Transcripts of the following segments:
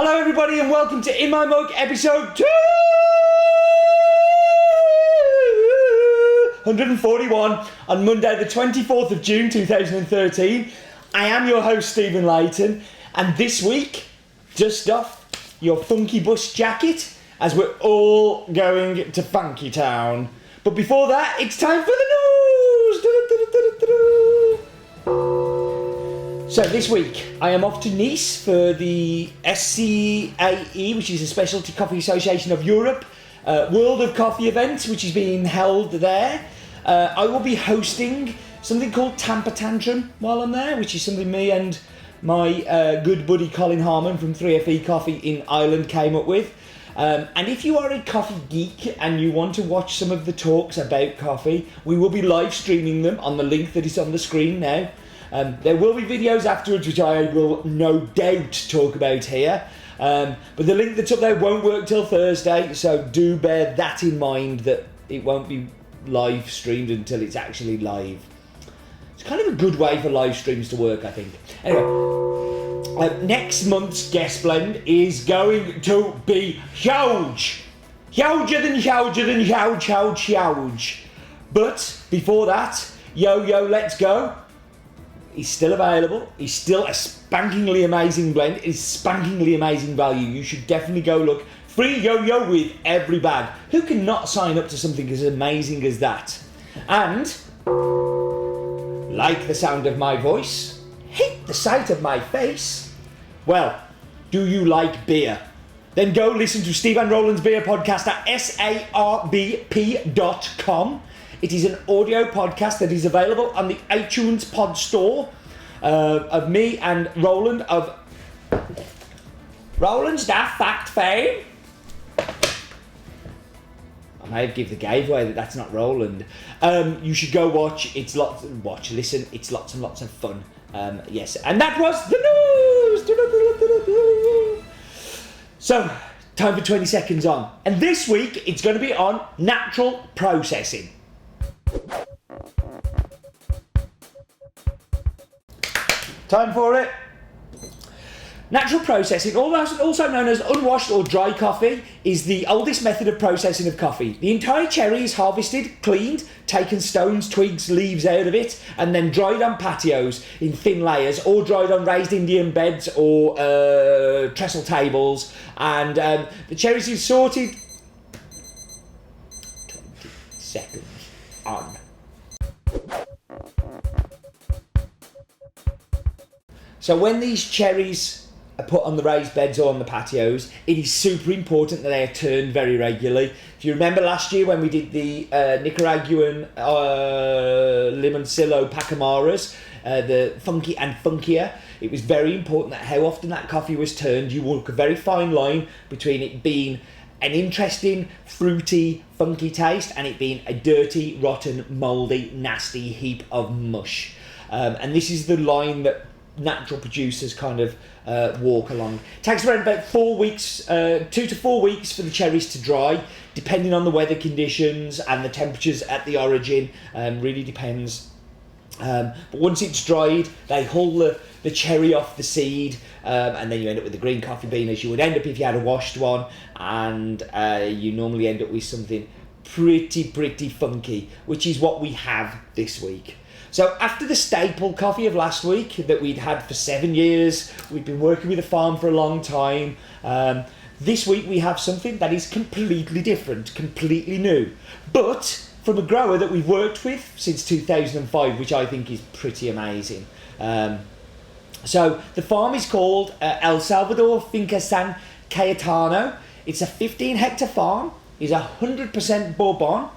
Hello everybody and welcome to In My Mug episode 241 on Monday the 24th of June 2013. I am your host Stephen Layton, and this week, dust off your funky bus jacket as we're all going to Funky Town. But before that, it's time for the news! So this week, I am off to Nice for the SCAE, which is the Specialty Coffee Association of Europe, World of Coffee event, which is being held there. I will be hosting something called Tamper Tantrum while I'm there, which is something me and my good buddy Colin Harmon from 3FE Coffee in Ireland came up with. And if you are a coffee geek and you want to watch some of the talks about coffee, we will be live streaming them on the link that is on the screen now. There will be videos afterwards which I will no doubt talk about here. But the link that's up there won't work till Thursday, so do bear that in mind, that it won't be live streamed until it's actually live. It's kind of a good way for live streams to work, I think. Anyway, next month's guest blend is going to be huge. Huger than huge. But before that, Yo Let's Go is still available. It's still a spankingly amazing blend. It's spankingly amazing value. You should definitely go look. Free Yo with every bag. Who can not sign up to something as amazing as that? And, like the sound of my voice, hate the sight of my face. Well, do you like beer? Then go listen to Steve and Roland's Beer Podcast at sarbp.com. It is an audio podcast that is available on the iTunes Pod Store of me and Roland of Roland's Daft Fact fame. I may have given the giveaway that's not Roland. You should go watch. It's lots. Listen. It's lots and lots of fun. Yes, and that was the news. So, time for 20 seconds on, and this week it's going to be on natural processing. Time for it. Natural processing, also known as unwashed or dry coffee, is the oldest method of processing of coffee. The entire cherry is harvested, cleaned, taken stones, twigs, leaves out of it, and then dried on patios in thin layers, or dried on raised Indian beds or trestle tables. And the cherries is sorted. 20 seconds on. So when these cherries are put on the raised beds or on the patios, it is super important that they are turned very regularly. If you remember last year when we did the Nicaraguan Limoncillo Pacamaras, the funky and funkier, it was very important that how often that coffee was turned. You walk a very fine line between it being an interesting, fruity, funky taste and it being a dirty, rotten, mouldy, nasty heap of mush. And this is the line that natural producers kind of walk along. It takes around about 4 weeks, 2 to 4 weeks for the cherries to dry, depending on the weather conditions and the temperatures at the origin. Really depends. But once it's dried, they hull the cherry off the seed, and then you end up with the green coffee bean as you would end up if you had a washed one, and you normally end up with something pretty funky, which is what we have this week. So after the staple coffee of last week that we'd had for 7 years, we've been working with a farm for a long time. This week we have something that is completely different, completely new, but from a grower that we've worked with since 2005, which I think is pretty amazing. So the farm is called El Salvador Finca San Cayetano. It's a 15-hectare farm. It's 100% Bourbon.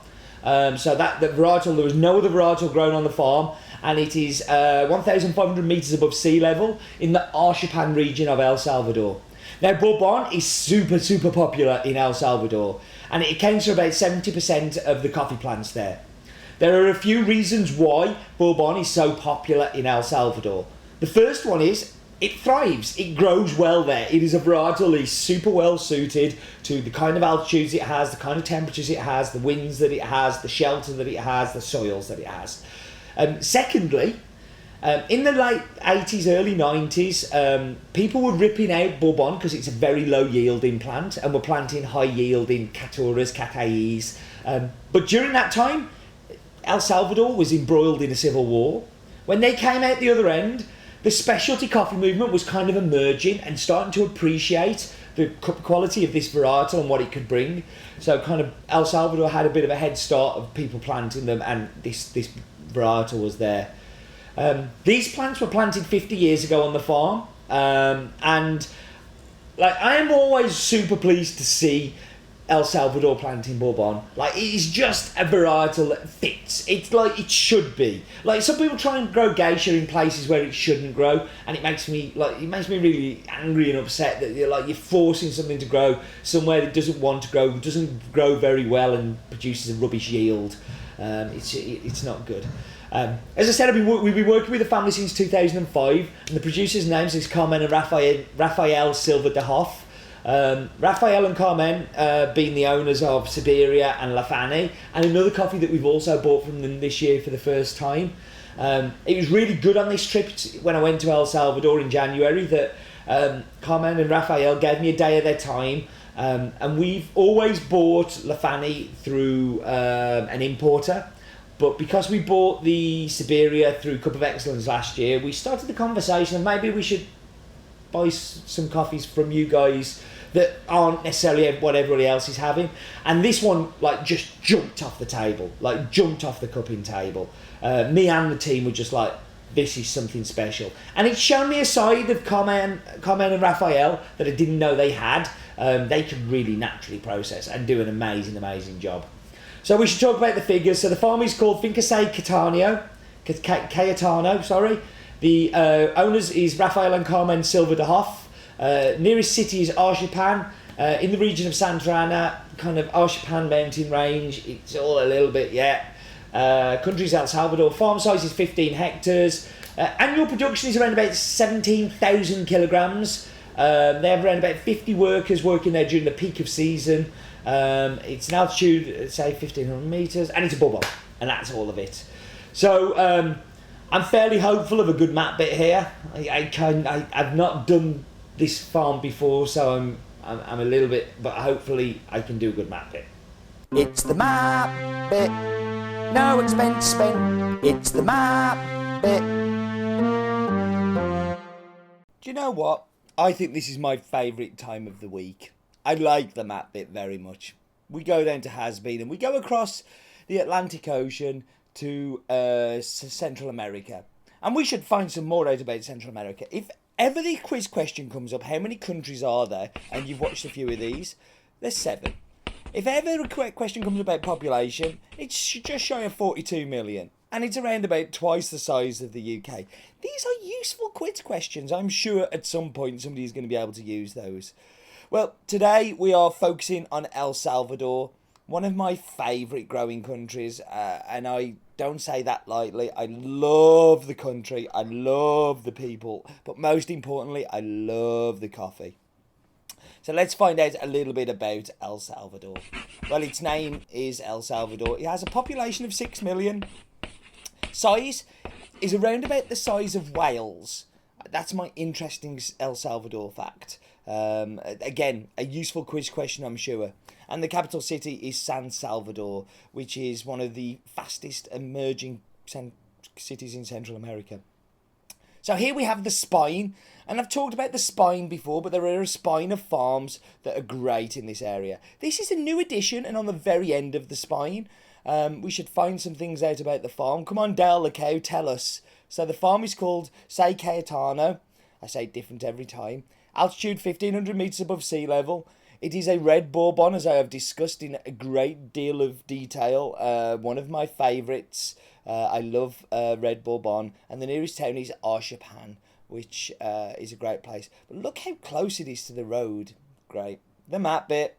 So that the varietal, there was no other varietal grown on the farm, and it is 1,500 metres above sea level in the Archipan region of El Salvador. Now Bourbon is super popular in El Salvador, and it accounts for about 70% of the coffee plants there. There are a few reasons why Bourbon is so popular in El Salvador. The first one is it thrives, it grows well there. It is a varietal that is super well suited to the kind of altitudes it has, the kind of temperatures it has, the winds that it has, the shelter that it has, the soils that it has. Secondly, In the late 80s, early 90s, people were ripping out Bourbon because it's a very low yielding plant, and were planting high yielding Caturas, Catays. But during that time, El Salvador was embroiled in a civil war. When they came out the other end, the specialty coffee movement was kind of emerging and starting to appreciate the quality of this varietal and what it could bring. So kind of El Salvador had a bit of a head start of people planting them, and this varietal was there. These plants were planted 50 years ago on the farm, and like I am always super pleased to see El Salvador planting Bourbon. Like, it is just a varietal that fits. It's like it should be. Like, some people try and grow geisha in places where it shouldn't grow, and it makes me really angry and upset that you're forcing something to grow somewhere that doesn't want to grow, doesn't grow very well, and produces a rubbish yield. It's not good. As I said, we've been working with the family since 2005, and the producers' names is Carmen and Rafael Silva de Hoff. Rafael and Carmen being the owners of Siberia and La Fani, and another coffee that we've also bought from them this year for the first time. It was really good on this trip when I went to El Salvador in January that Carmen and Rafael gave me a day of their time, and we've always bought La Fani through an importer. But because we bought the Siberia through Cup of Excellence last year, we started the conversation, and maybe we should buy some coffees from you guys that aren't necessarily what everybody else is having. And this one just jumped off the table, jumped off the cupping table. Me and the team were just like, this is something special. And it's shown me a side of Carmen and Rafael that I didn't know they had. They can really naturally process and do an amazing job. So we should talk about the figures. So the farm is called Finca Cayetano, sorry. The owners is Rafael and Carmen Silva de Hoff. Nearest city is Arshipan, in the region of Santa Ana, kind of Arshipan mountain range. It's all a little bit, country is El Salvador. Farm size is 15 hectares. Annual production is around about 17,000 kilograms. They have around about 50 workers working there during the peak of season. It's an altitude, say 1,500 metres, and it's a Bourbon, and that's all of it. So I'm fairly hopeful of a good map bit here. I've not done this farm before, so I'm a little bit, but hopefully I can do a good map bit. It's the map bit, no expense spent. It's the map bit. Do you know what? I think this is my favourite time of the week. I like the map bit very much. We go down to Has-Been and we go across the Atlantic Ocean to Central America. And we should find some more out about Central America. If ever the quiz question comes up, how many countries are there? And you've watched a few of these, there's 7. If ever a question comes about population, it's just shy of 42 million. And it's around about twice the size of the UK. These are useful quiz questions. I'm sure at some point somebody's going to be able to use those. Well, today we are focusing on El Salvador, one of my favourite growing countries, and I don't say that lightly. I love the country, I love the people, but most importantly, I love the coffee. So let's find out a little bit about El Salvador. Well, its name is El Salvador. It has a population of 6 million. Size is around about the size of Wales. That's my interesting El Salvador fact. Again, a useful quiz question, I'm sure. And the capital city is San Salvador, which is one of the fastest emerging cities in Central America. So here we have the spine, and I've talked about the spine before, but there are a spine of farms that are great in this area. This is a new addition, and on the very end of the spine, we should find some things out about the farm. Come on, Dale the cow, tell us. So the farm is called Cayetano. I say it different every time. Altitude 1,500 metres above sea level. It is a red Bourbon, as I have discussed in a great deal of detail. One of my favourites. I love red Bourbon. And the nearest town is Arshipan, which is a great place. But look how close it is to the road. Great. The map bit.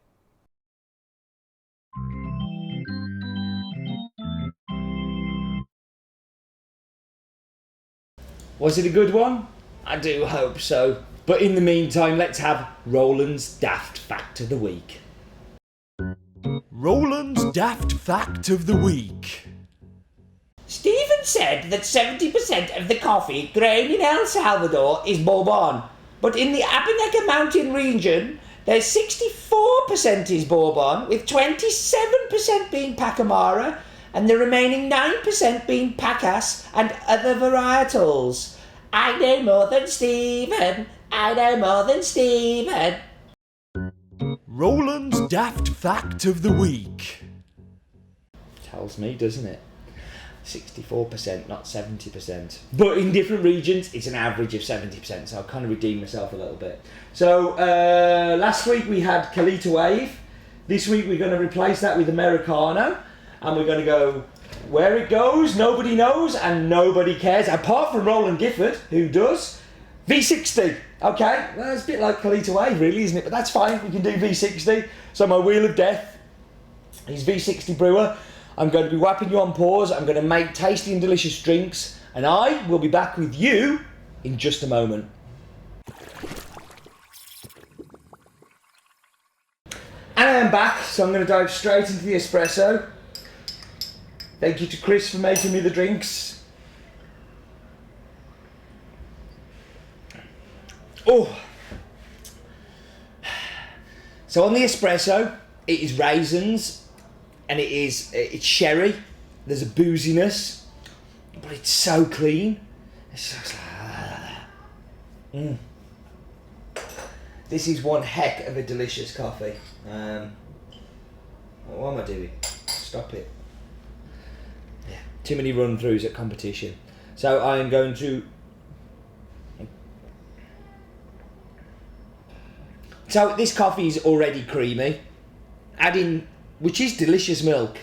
Was it a good one? I do hope so. But in the meantime, let's have Roland's Daft Fact of the Week. Roland's Daft Fact of the Week. Stephen said that 70% of the coffee grown in El Salvador is Bourbon, but in the Apaneca Mountain region, there's 64% is Bourbon, with 27% being Pacamara, and the remaining 9% being Pacas and other varietals. I know more than Stephen. I know more than Stephen. Roland's Daft Fact of the Week. Tells me, doesn't it? 64%, not 70%. But in different regions, it's an average of 70%, so I'll kind of redeem myself a little bit. So, last week we had Kalita Wave. This week we're going to replace that with Americano. And we're going to go where it goes, nobody knows, and nobody cares, apart from Roland Gifford, who does. V60, okay? Well, it's a bit like Kalita Wave, really, isn't it? But that's fine, we can do V60. So my Wheel of Death is V60 Brewer. I'm going to be whapping you on pause. I'm going to make tasty and delicious drinks, and I will be back with you in just a moment. And I am back, so I'm going to dive straight into the espresso. Thank you to Chris for making me the drinks. Oh. So on the espresso, it is raisins. And it's sherry. There's a booziness, but it's so clean. It's just like, This is one heck of a delicious coffee. What am I doing? Stop it. Yeah, too many run-throughs at competition. So I am going to. So this coffee is already creamy. Which is delicious milk.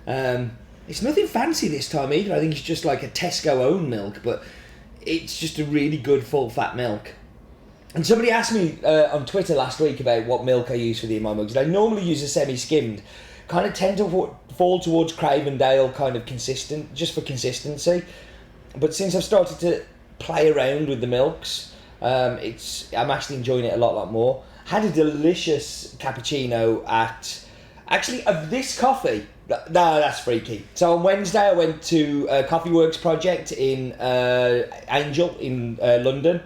It's nothing fancy this time either. I think it's just like a Tesco owned milk, but it's just a really good full fat milk. And somebody asked me on Twitter last week about what milk I use for the in my mugs. And I normally use a semi-skimmed. Kind of tend to fall towards Cravendale, kind of consistent, just for consistency. But since I've started to play around with the milks, I'm actually enjoying it a lot more. Had a delicious cappuccino at. Actually, of this coffee, no, that's freaky. So on Wednesday, I went to a Coffee Works project in Angel in London,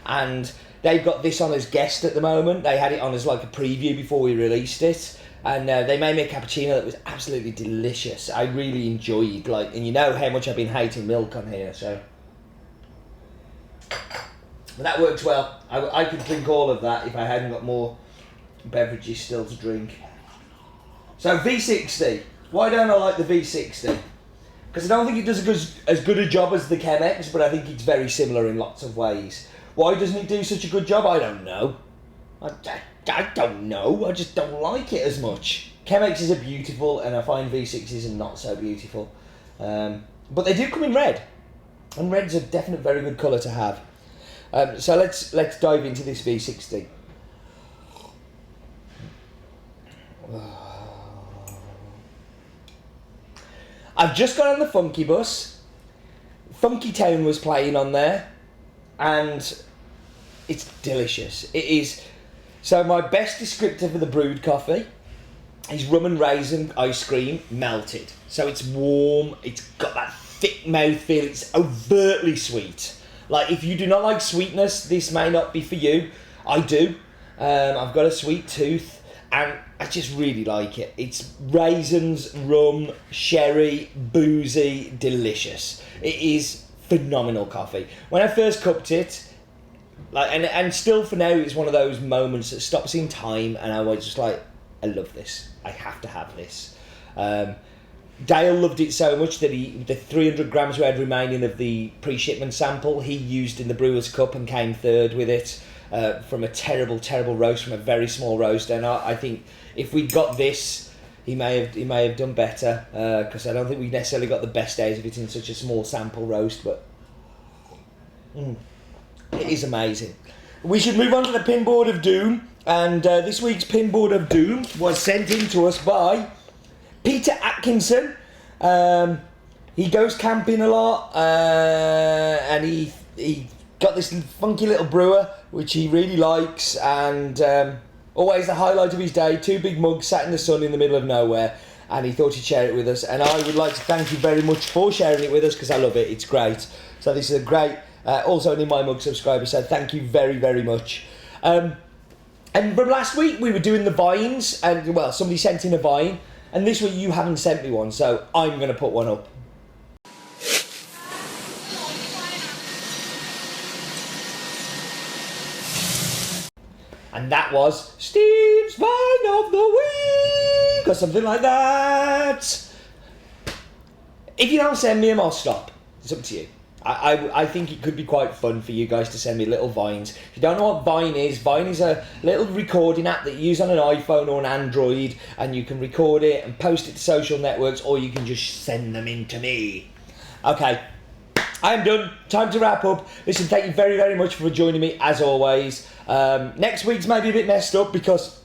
and they've got this on as guest at the moment. They had it on as like a preview before we released it, and they made me a cappuccino that was absolutely delicious. I really enjoyed, and you know how much I've been hating milk on here, so. But that works well. I could drink all of that if I hadn't got more beverages still to drink. So V60, why don't I like the V60? Because I don't think it does as good a job as the Chemex, but I think it's very similar in lots of ways. Why doesn't it do such a good job? I don't know. I don't know, I just don't like it as much. Chemexes are beautiful, and I find V60s are not so beautiful. But they do come in red, and red's a definite very good colour to have. So let's dive into this V60. I've just got on the Funky bus. Funky Town was playing on there, and it's delicious. It is. So my best descriptor for the brewed coffee is rum and raisin ice cream melted. So it's warm. It's got that thick mouthfeel. It's overtly sweet. Like, if you do not like sweetness, this may not be for you. I do. I've got a sweet tooth, and I just really like it. It's raisins, rum, sherry, boozy, delicious. It is phenomenal coffee. When I first cupped it, and still for now, it's one of those moments that stops in time, and I was just like, I love this. I have to have this. Dale loved it so much that the 300 grams we had remaining of the pre-shipment sample, he used in the brewer's cup and came third with it from a terrible roast from a very small roaster. And I think if we'd got this, he may have done better, because I don't think we necessarily got the best days of it in such a small sample roast. But it is amazing. We should move on to the Pinboard of Doom, and this week's Pinboard of Doom was sent in to us by Peter Atkinson. He goes camping a lot, and he got this funky little brewer which he really likes, and always the highlight of his day, 2 big mugs sat in the sun in the middle of nowhere. and he thought he'd share it with us. And I would like to thank you very much for sharing it with us, because I love it. It's great. So this is a great, also an In My Mug subscriber, so thank you very, very much. And from last week we were doing the vines, and well, somebody sent in a vine, and this week you haven't sent me one, so I'm going to put one up. And that was Steve's Vine of the Week, or something like that. If you don't send me them, I'll stop. It's up to you. I think it could be quite fun for you guys to send me little vines. If you don't know what Vine is a little recording app that you use on an iPhone or an Android, and you can record it and post it to social networks, or you can just send them in to me. Okay, I am done. Time to wrap up. Listen, thank you very, very much for joining me, as always. Next week's maybe a bit messed up because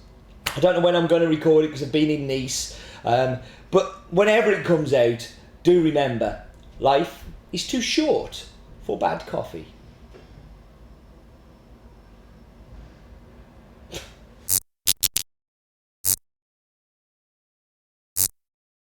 I don't know when I'm going to record it because I've been in Nice. But whenever it comes out, do remember, life is too short for bad coffee.